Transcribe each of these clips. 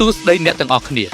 សួស្តីអ្នកទាំងអស់គ្នា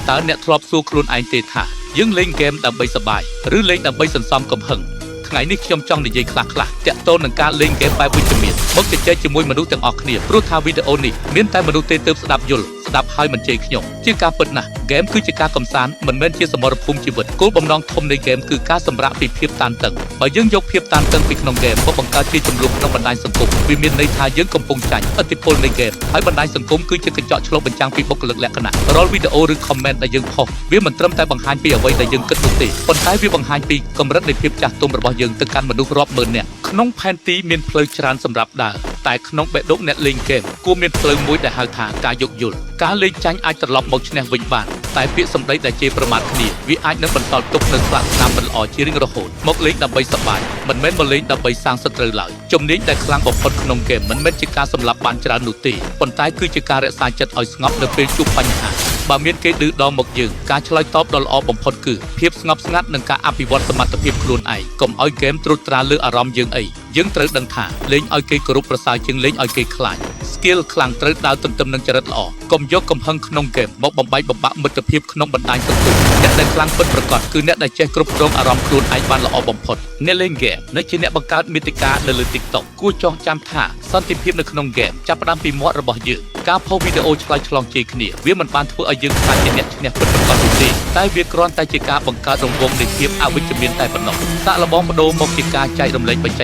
តើអ្នកធ្លាប់សួរខ្លួនឯងទេថាយើងលេងហ្គេមដើម្បីសប្បាយឬលេងដើម្បីសន្សំកំហឹងថ្ងៃនេះខ្ញុំចង់និយាយខ្លះៗទាក់ទងនឹងការលេងហ្គេមបែបវិជ្ជមានមកជជែកជាមួយមនុស្សទាំងអស់គ្នាព្រោះថាវីដេអូនេះមានតែមនុស្សទេទើបស្ដាប់យល់ស្ដាប់ហើយមិនជេរខ្ញុំជាការពិតណាស់ហ្គេមគឺជាការកំសាន្តមិនមែនជាសមរភូមិជីវិតគោលបំណងធំនៃហ្គេមគឺការសម្រាកពីភាពតានតឹងបើយើងយកភាពតានតឹងពីក្នុងហ្គេមមកបង្កើតជាចំនួនក្នុងបណ្ដាញសង្គមវាមានន័យថាយើងកំពុងចាញ់ឥទ្ធិពលនៃហ្គេមហើយបណ្ដាញសង្គមគឺជាកញ្ចក់ឆ្លុះបញ្ចាំងពីបុគ្គលិកលក្ខណៈរាល់វីដេអូឬ comment ដែលយើងផុសវាមិនត្រឹមតែបង្ហាញពីអ្វីដែលយើងគិតនោះទេប៉ុន្តែវាបង្ហាញពីកម្រិតនៃភាពចាស់ទុំរបស់យើងទៅកាន់មនុស្សរាប់ម៉ឺននាក់ក្នុងផែនទីមានផ្លូវច្រើនសម្រាប់ដើរតែក្នុងបេះដូងអ្នកលេងហ្គេមគួរមានផ្លូវមួយដែលហៅថាការយោគយល់ការលេងចាញ់អាចត្រឡប់មកឈ្នះវិញបានតែពាក្យសម្ដីដែលជេរប្រមាថគ្នាវាអាចនឹងបន្សល់ទុកនូវស្លាកស្នាមមិនល្អជារៀងរហូតមកលេងដើម្បីសប្បាយមិនមែនមកលេងដើម្បីសាងសត្រូវឡើយជំនាញដែលខ្លាំងបំផុតក្នុងហ្គេមមិនមែនជាការសម្លាប់បានច្រើននោះទេប៉ុន្តែគឺជាការរក្សាចិត្តឲ្យស្ងប់នៅពេលជួបបញ្ហាបើមានគេឌឺដងមកយើងការឆ្លើយតបដ៏ល្អបំផុតគឺភាពស្ងប់ស្ងាត់និងការអភិវឌ្ឍសមត្ថភាពខ្លួនឯងកុំឲ្យហ្គេមត្រួតត្រាលើអារម្មណ៍យើងអីយើងត្រូវដឹងថាលេងឲ្យគេគោរពប្រសើរជាងលេងឲ្យគេខ្លាច skill ខ្លាំងត្រូវដើរទន្ទឹមនឹងចរិតល្អកុំយកកំហឹងក្នុងហ្គេមមកបំបែកបំបាក់មិត្តភាពក្នុងបណ្ដាញសង្គមអ្នកដែលខ្លាំងពិតប្រាកដគឺអ្នកដែលចេះគ្រប់គ្រងអារម្មណ៍ខ្លួនឯងបានល្អបំផុតអ្នកលេងហ្គេមនៅជាអ្នកបង្កើតមាតិកានៅលើ TikTok គួរចងចាំថាសន្តិភាពនៅក្នុងហ្គេមចាប់ផ្ដើមពីមាត់របស់យើងការផុសវីដេអូឆ្លើយឆ្លងជេរគ្នាវាមិនបានធ្វើឲ្យយើងខ្លាចជាអ្នកឈ្នះពិតប្រាកដនោះទេតែវាគ្រាន់តែជាការបង្កើតរង្វង់នៃភាពអវិជ្ជមានតែប៉ុណ្ណោះសាកល្បងបដូរមកជាការចែករំលែកបច្ចេក